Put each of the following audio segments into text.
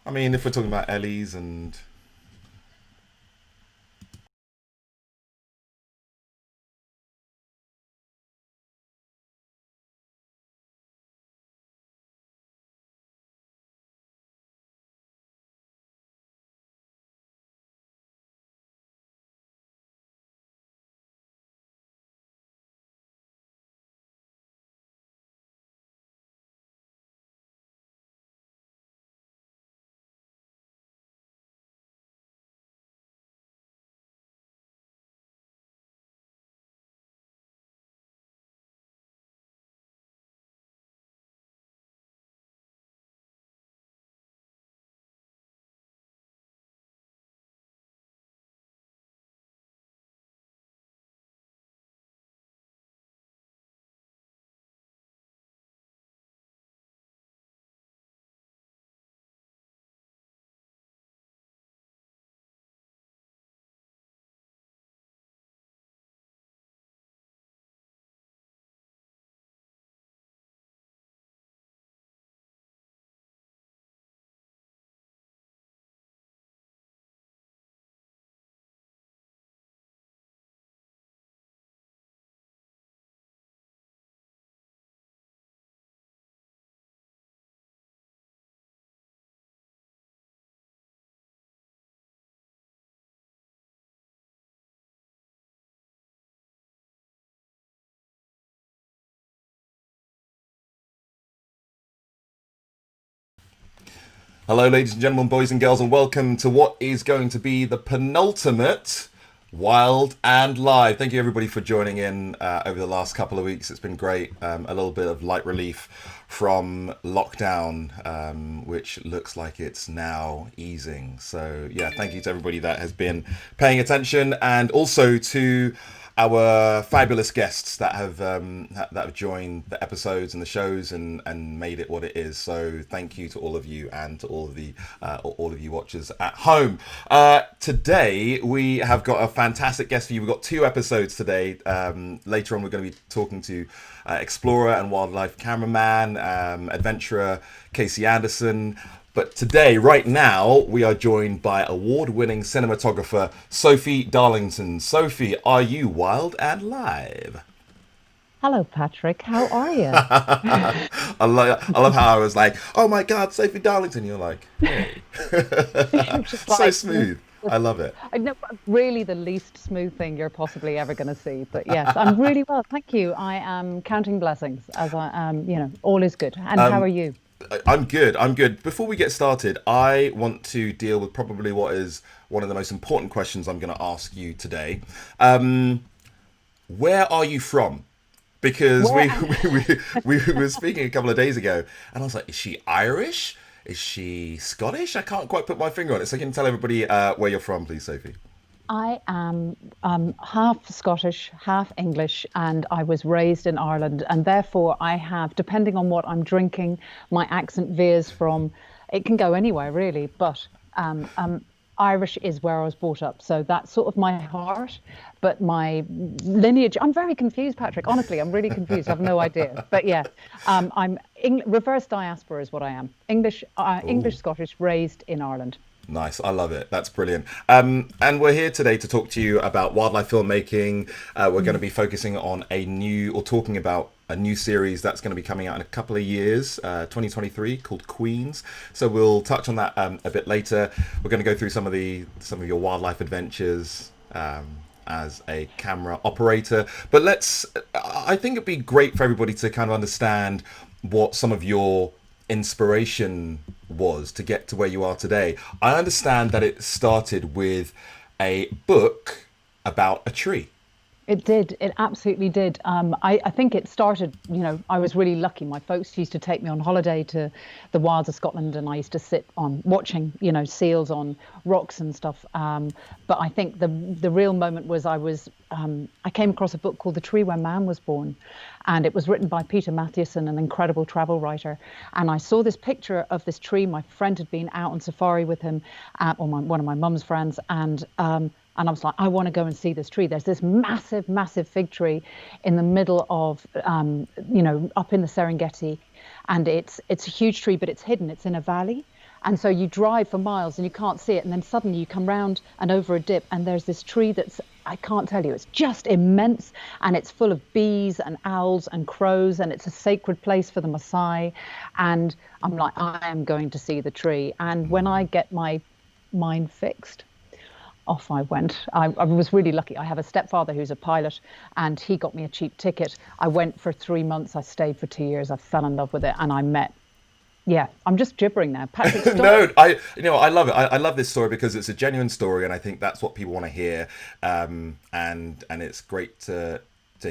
I mean, if we're talking about Ellie's and hello, ladies and gentlemen, boys and girls, and welcome to what is going to be the penultimate Wild and Live. Thank you, everybody, for joining in over the last couple of weeks. It's been great. A little bit of light relief from lockdown, which looks like it's now easing. So, yeah, thank you to everybody that has been paying attention, and also to our fabulous guests that have joined the episodes and the shows and made it what it is. So thank you to all of you and to all of you watchers at home. Today we have got a fantastic guest for you. We've got two episodes today. Later on we're going to be talking to explorer and wildlife cameraman, adventurer Casey Anderson. But today, right now, we are joined by award-winning cinematographer Sophie Darlington. Sophie, are you wild and live? Hello, Patrick. How are you? I love how I was like, oh my God, Sophie Darlington. You're like, hey. You're just So like, smooth. I love it. I know, really the least smooth thing you're possibly ever going to see. But yes, I'm really well. Thank you. I am counting blessings as I am, all is good. And how are you? I'm good. I'm good. Before we get started, I want to deal with probably what is one of the most important questions I'm going to ask you today. Where are you from? Because Where? we were speaking a couple of days ago, and I was like, is she Irish? Is she Scottish? I can't quite put my finger on it. So can you tell everybody where you're from, please, Sophie? I am half Scottish, half English, and I was raised in Ireland. And therefore, I have, depending on what I'm drinking, my accent veers from, it can go anywhere really, but Irish is where I was brought up. So that's sort of my heart. But my lineage, I'm very confused, Patrick. Honestly, I'm really confused. I have no idea. But yeah, reverse diaspora is what I am. English, Ooh. Scottish, raised in Ireland. Nice, I love it. That's brilliant. And we're here today to talk to you about wildlife filmmaking. We're going to be focusing on talking about a new series that's going to be coming out in a couple of years, 2023, called Queens. So we'll touch on that a bit later. We're going to go through some of your wildlife adventures. As a camera operator, but I think it'd be great for everybody to kind of understand what some of your inspiration was to get to where you are today. I understand that it started with a book about a tree. It did. It absolutely did. I think it started, I was really lucky. My folks used to take me on holiday to the wilds of Scotland, and I used to sit on watching, seals on rocks and stuff. But I think the real moment was I came across a book called The Tree Where Man Was Born, and it was written by Peter Matthewson, an incredible travel writer. And I saw this picture of this tree. My friend had been out on safari with him, one of my mum's friends, and I was like, I want to go and see this tree. There's this massive, massive fig tree in the middle of, up in the Serengeti. And it's a huge tree, but it's hidden. It's in a valley. And so you drive for miles and you can't see it. And then suddenly you come round and over a dip and there's this tree that's, I can't tell you, it's just immense. And it's full of bees and owls and crows. And it's a sacred place for the Maasai. And I'm like, I am going to see the tree. And when I get my mind fixed, off I went. I was really lucky. I have a stepfather who's a pilot and he got me a cheap ticket. I went for 3 months. I stayed for 2 years. I fell in love with it and I met. Yeah, I'm just gibbering now. Patrick, No, I love it. I love this story because it's a genuine story, and I think that's what people want to hear. And it's great to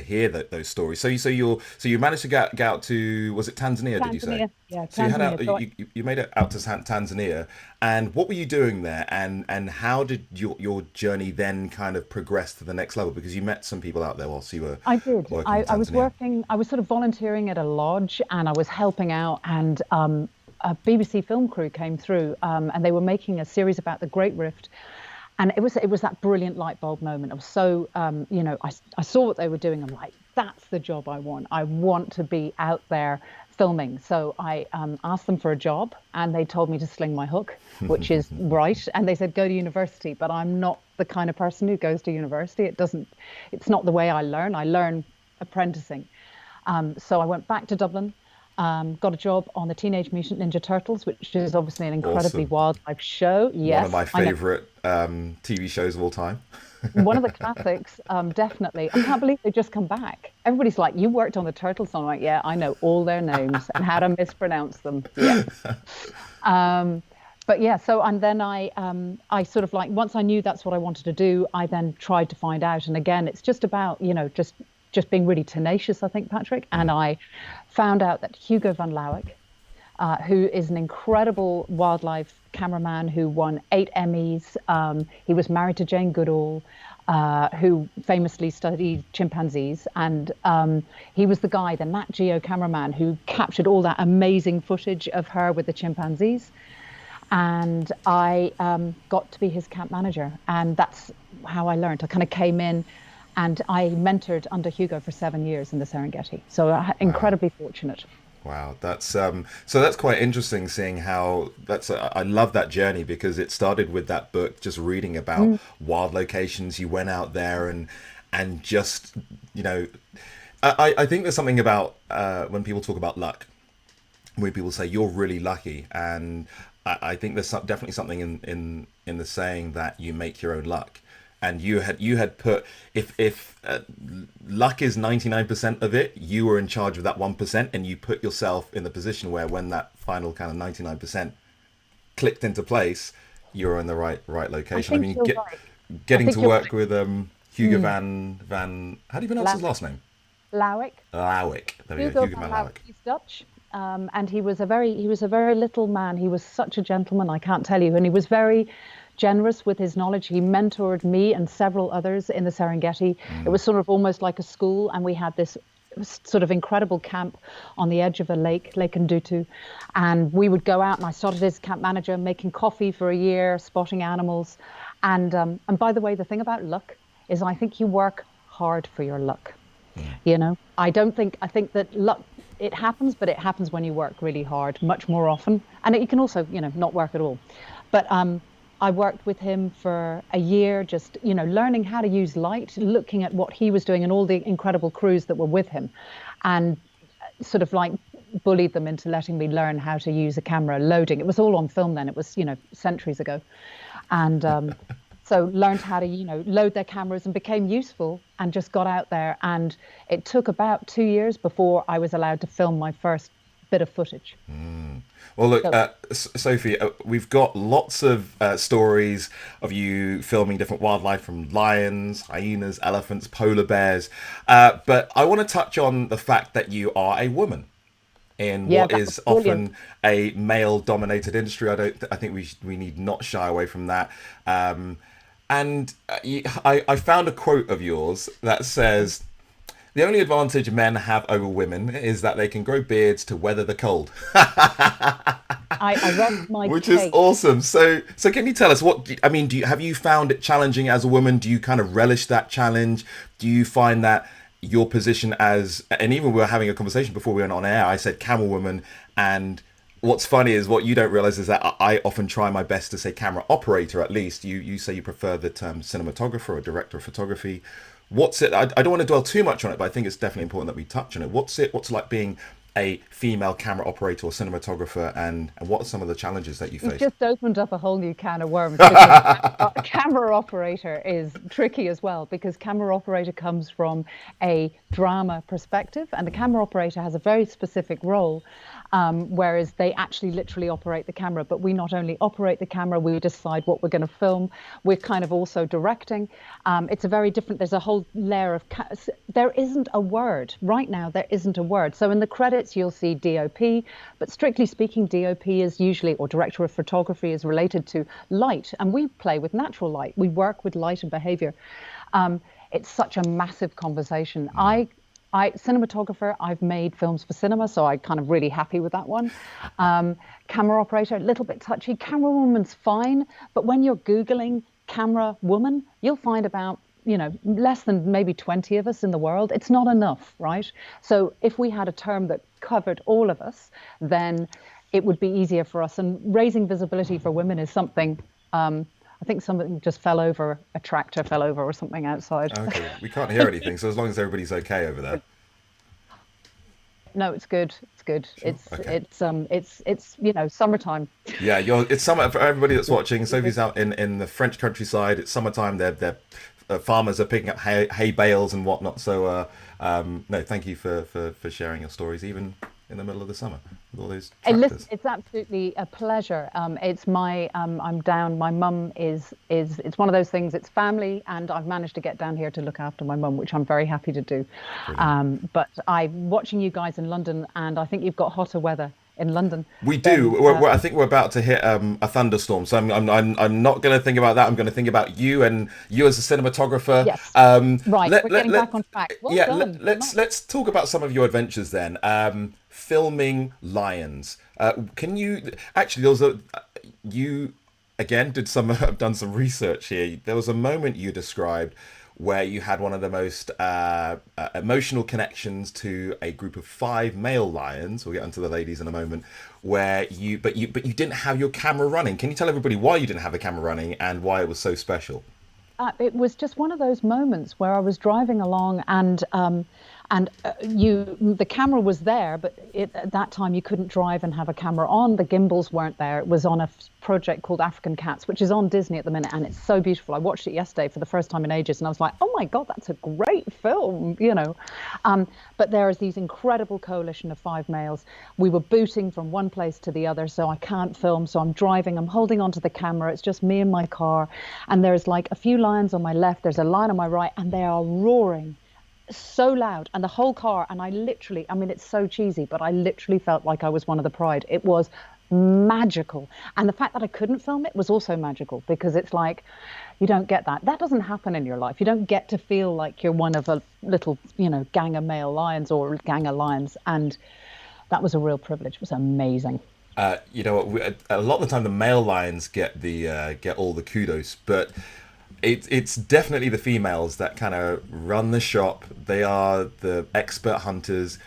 hear those stories. So you managed to get out to, was it Tanzania? Did you say? Yeah, So you had out, Tanzania. you made it out to Tanzania, and what were you doing there? And how did your journey then kind of progress to the next level? Because you met some people out there whilst you were I did. working in I was Tanzania. working, I was sort of volunteering at a lodge and I was helping out and a BBC film crew came through and they were making a series about the Great Rift. And it was that brilliant light bulb moment. I was so, I saw what they were doing. I'm like, that's the job I want. I want to be out there filming. So I asked them for a job and they told me to sling my hook, which is right. And they said, go to university. But I'm not the kind of person who goes to university. It's not the way I learn. I learn apprenticing. So I went back to Dublin. Got a job on the Teenage Mutant Ninja Turtles, which is obviously an incredibly Awesome. wildlife show. Yes, One of my favorite TV shows of all time. one of the classics, definitely. I can't believe they just come back. Everybody's like, you worked on the Turtles. I'm like, yeah, I know all their names and how to mispronounce them. Yeah. But yeah, so and then I sort of like, once I knew that's what I wanted to do, I then tried to find out. And again, it's just about, just being really tenacious, I think, Patrick. And I found out that Hugo van Lauwijk, who is an incredible wildlife cameraman who won 8 Emmys. He was married to Jane Goodall, who famously studied chimpanzees. And he was the guy, the Nat Geo cameraman, who captured all that amazing footage of her with the chimpanzees. And I got to be his camp manager. And that's how I learned. I kind of came in and I mentored under Hugo for 7 years in the Serengeti. So incredibly fortunate. Wow, that's so that's quite interesting seeing how I love that journey because it started with that book, just reading about wild locations. You went out there and just, I think there's something about when people talk about luck, when people say you're really lucky, and I think there's definitely something in the saying that you make your own luck. And you had put, if luck is 99% of it, you were in charge of that 1%, and you put yourself in the position where when that final kind of 99% clicked into place, you were in the right location. I mean, getting to work with Hugo van, how do you pronounce his last name? Lauwijk. Lauwijk. There we go. Hugo Hugo van van Lauwijk. Lauwijk. He's Dutch. And he was a very little man. He was such a gentleman, I can't tell you. And he was very generous with his knowledge. He mentored me and several others in the Serengeti. It was sort of almost like a school, and we had this sort of incredible camp on the edge of a lake Ndutu, and we would go out, and I started as camp manager, making coffee for a year, spotting animals. And by the way, the thing about luck is I think you work hard for your luck. I think that luck, it happens, but it happens when you work really hard, much more often. And you can also, not work at all. But I worked with him for a year, just, learning how to use light, looking at what he was doing and all the incredible crews that were with him, and sort of like bullied them into letting me learn how to use a camera, loading. It was all on film then. It was, centuries ago. And so learned how to, load their cameras and became useful and just got out there. And it took about 2 years before I was allowed to film my first bit of footage. Well, look, Sophie, we've got lots of stories of you filming different wildlife, from lions, hyenas, elephants, polar bears. But I want to touch on the fact that you are a woman in what is often a male-dominated industry. I think we need not shy away from that. And I found a quote of yours that says, "The only advantage men have over women is that they can grow beards to weather the cold." I read my Which case. is awesome. So can you tell us have you found it challenging as a woman? Do you kind of relish that challenge? Do you find that your position and even we were having a conversation before we went on air, I said camel woman, and what's funny is what you don't realize is that I often try my best to say camera operator. At least you say you prefer the term cinematographer or director of photography. What's it? I don't want to dwell too much on it, but I think it's definitely important that we touch on it. What's it like being a female camera operator or cinematographer, and what are some of the challenges that you face? You've just opened up a whole new can of worms, because camera operator is tricky as well, because camera operator comes from a drama perspective, and the camera operator has a very specific role, whereas they actually literally operate the camera. But we not only operate the camera, we decide what we're going to film. We're kind of also directing. It's a very different, there's a whole layer of, there isn't a word. Right now, there isn't a word. So in the credits, you'll see DOP, but strictly speaking, DOP is usually, or director of photography, is related to light, and we play with natural light. We work with light and behavior. It's such a massive conversation. Cinematographer, I've made films for cinema, so I'm kind of really happy with that one. Camera operator, a little bit touchy. Camera woman's fine, but when you're Googling camera woman, you'll find about less than maybe 20 of us in the world. It's not enough, right? So if we had a term that covered all of us, then it would be easier for us. And raising visibility for women is something, I think something just fell over, a tractor fell over or something outside. Okay, we can't hear anything, so as long as everybody's okay over there. No, it's good. It's good. Sure. It's summertime. Yeah, it's summer for everybody that's watching. Sophie's out in the French countryside. It's summertime. They're farmers are picking up hay bales and whatnot. So no, thank you for sharing your stories, even in the middle of the summer with all those tractors. Listen, it's absolutely a pleasure. It's my I'm down. My mum is it's one of those things. It's family, and I've managed to get down here to look after my mum, which I'm very happy to do. But I'm watching you guys in London, and I think you've got hotter weather in London. We do. I think we're about to hit a thunderstorm, so I'm not going to think about that. I'm going to think about you and you as a cinematographer. Yes. Right. We're getting back on track. Well done. Let's talk about some of your adventures then. Filming lions. Can you actually? You again have done some research here. There was a moment you described where you had one of the most emotional connections to a group of 5 male lions. We'll get onto the ladies in a moment. Where you didn't have your camera running. Can you tell everybody why you didn't have a camera running and why it was so special? It was just one of those moments where I was driving along, and the camera was there, but at that time you couldn't drive and have a camera on. The gimbals weren't there. It was on a project called African Cats, which is on Disney at the minute, and it's so beautiful. I watched it yesterday for the first time in ages, and I was like, oh my God, that's a great film, But there is these incredible coalition of 5 males. We were booting from one place to the other, so I can't film. So I'm driving, I'm holding onto the camera. It's just me and my car, and there's like a few lions on my left, there's a lion on my right, and they are roaring so loud, and the whole car, and it's so cheesy, but I literally felt like I was one of the pride. It was magical, and the fact that I couldn't film it was also magical, because it's like, you don't get that doesn't happen in your life. You don't get to feel like you're one of a little gang of male lions or gang of lions, and that was a real privilege. It was amazing. A lot of the time the male lions get all the kudos, but it's definitely the females that kind of run the shop. They are the expert hunters.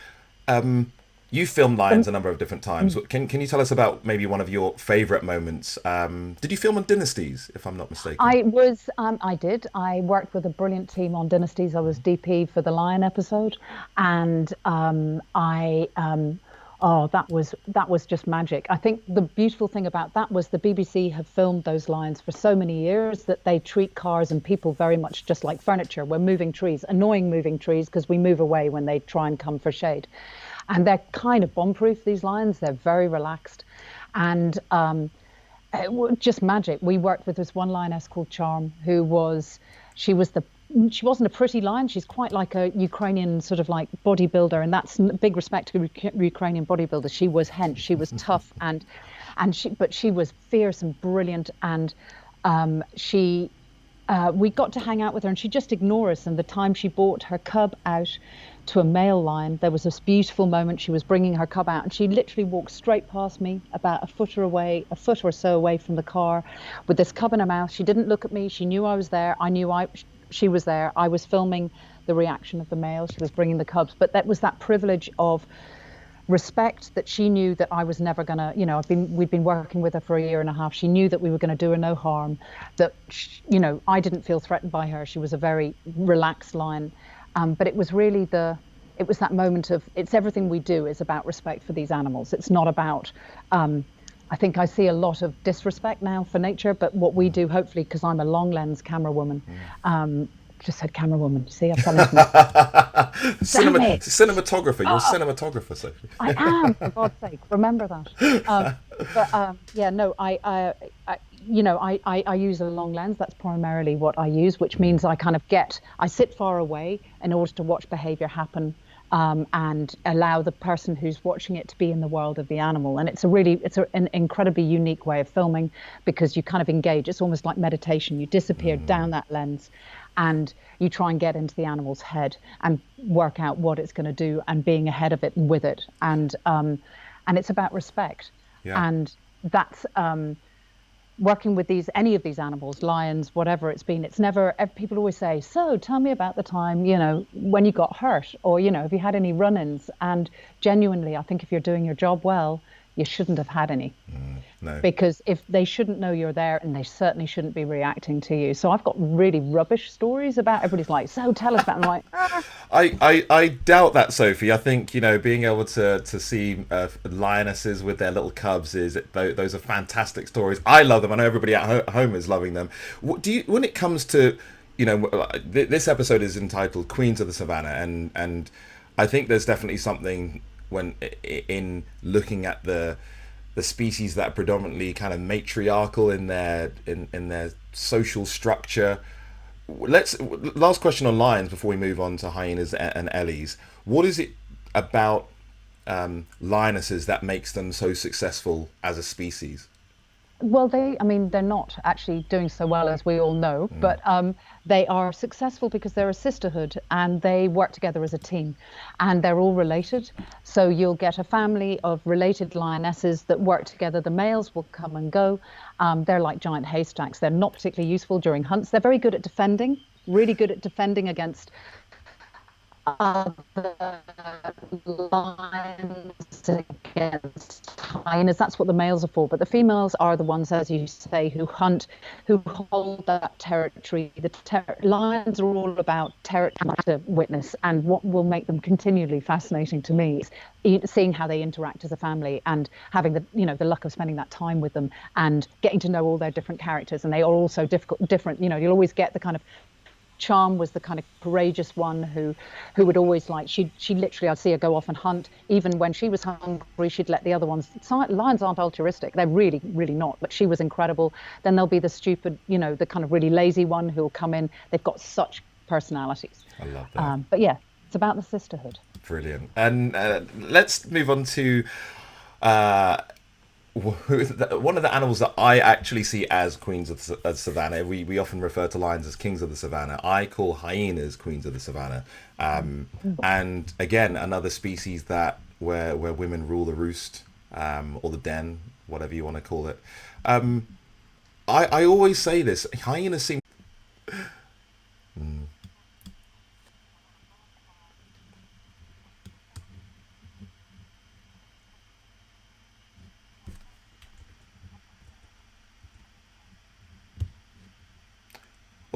You filmed lions a number of different times. Can you tell us about maybe one of your favorite moments? Did you film on Dynasties, if I'm not mistaken? I did. I worked with a brilliant team on Dynasties. I was DP for the lion episode, and that was just magic. I think the beautiful thing about that was the BBC have filmed those lions for so many years that they treat cars and people very much just like furniture. We're moving trees, annoying moving trees, because we move away when they try and come for shade. And they're kind of bomb-proof, these lions. They're very relaxed. And it was just magic. We worked with this one lioness called Charm, she wasn't a pretty lion. She's quite like a Ukrainian sort of like bodybuilder, and that's big respect to Ukrainian bodybuilders. She was hench, she was tough, but she was fierce and brilliant, and we got to hang out with her, and she just ignored us. And the time she brought her cub out to a male lion, there was this beautiful moment. She was bringing her cub out, and she literally walked straight past me, about a foot or so away from the car, with this cub in her mouth. She didn't look at me. She knew I was there. I knew she was there. I was filming the reaction of the male. She was bringing the cubs, but that was that privilege of respect that she knew that I was never gonna, we'd been working with her for a year and a half. She knew that we were going to do her no harm, that, I didn't feel threatened by her. She was a very relaxed lion. But it was really it was that moment of, it's everything we do is about respect for these animals. It's not about, I think I see a lot of disrespect now for nature, but what we do, hopefully, because I'm a long lens camera woman, just said camera woman. See, I promised me. Cinematographer. You're a cinematographer, Sophie. I am, for God's sake. Remember that. Yeah, no, I use a long lens. That's primarily what I use, which means I sit far away in order to watch behavior happen. And allow the person who's watching it to be in the world of the animal. And it's an incredibly unique way of filming, because you kind of engage. It's almost like meditation. You disappear down that lens and you try and get into the animal's head and work out what it's going to do, and being ahead of it and with it. And it's about respect. Yeah. And that's working with any of these animals, lions, whatever it's been. It's never, people always say, so tell me about the time, when you got hurt, or, have you had any run-ins? And genuinely, I think if you're doing your job well, you shouldn't have had any. No. Because if they shouldn't know you're there, and they certainly shouldn't be reacting to you. So I've got really rubbish stories about, everybody's like, so tell us about them. I'm like, I doubt that, Sophie. I think, being able to see lionesses with their little cubs, those are fantastic stories. I love them. I know everybody at home is loving them. When it comes to, this episode is entitled Queens of the Savannah, and I think there's definitely something when in looking at the species that are predominantly kind of matriarchal in their social structure. Last question on lions before we move on to hyenas and ellies. What is it about lionesses that makes them so successful as a species? well, they're not actually doing so well, as we all know, but they are successful because they're a sisterhood and they work together as a team, and they're all related. So you'll get a family of related lionesses that work together. The males will come and go. They're like giant haystacks. They're not particularly useful during hunts. They're very good at defending, really good at defending against other lions, against hyenas. That's what the males are for. But the females are the ones, as you say, who hunt, who hold that territory. Lions are all about territory to witness, and what will make them continually fascinating to me is seeing how they interact as a family, and having the luck of spending that time with them and getting to know all their different characters. And they are also different. You'll always get the kind of Charm was the kind of courageous one who would always she literally, I'd see her go off and hunt. Even when she was hungry, she'd let the other ones. Lions aren't altruistic. They're really, really not. But she was incredible. Then there'll be the stupid, the kind of really lazy one who'll come in. They've got such personalities. I love that. But yeah, it's about the sisterhood. Brilliant. And let's move on to one of the animals that I actually see as queens of the savannah. We often refer to lions as kings of the savannah. I call hyenas queens of the savannah. And again, another species where women rule the roost, or the den, whatever you want to call it. I always say this: hyenas seem.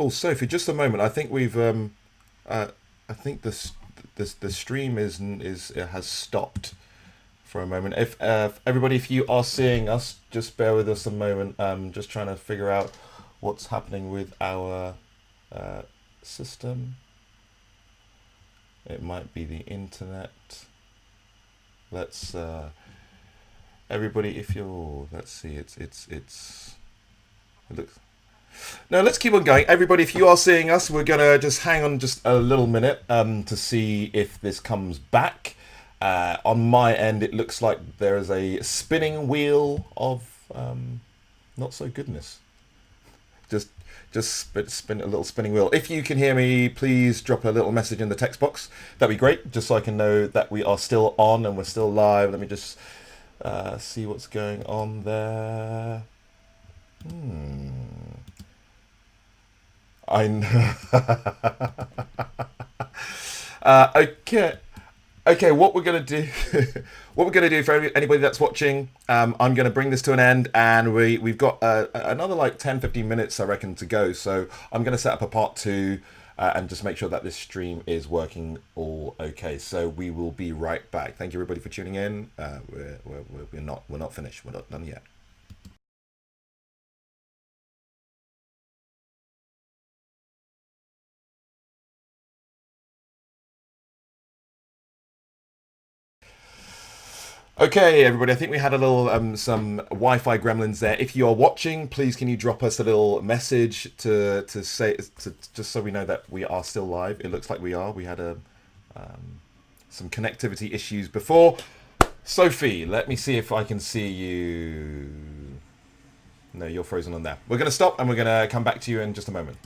Oh, Sophie, just a moment. I think we've. I think the stream has stopped for a moment. If everybody, if you are seeing us, just bear with us a moment. Just trying to figure out what's happening with our system. It might be the internet. Let's everybody, if you're, let's see, it looks. Now let's keep on going. Everybody, if you are seeing us, we're going to just hang on just a little minute to see if this comes back. On my end, it looks like there is a spinning wheel of not so goodness. Just spin a little spinning wheel. If you can hear me, please drop a little message in the text box. That'd be great, just so I can know that we are still on and we're still live. Let me just see what's going on there. I know. Okay, what we're gonna do, what we're gonna do for anybody that's watching, I'm gonna bring this to an end, and we've got another like 10-15 minutes, I reckon, to go. So I'm gonna set up a part two, and just make sure that this stream is working all okay. So we will be right back. Thank you everybody for tuning in. We're not finished. We're not done yet. Okay, everybody, I think we had a little some Wi-Fi gremlins there. If you are watching, please can you drop us a little message to say just so we know that we are still live. It looks like we are. We had some connectivity issues before. Sophie, let me see if I can see you. No, you're frozen on there. We're going to stop and we're going to come back to you in just a moment.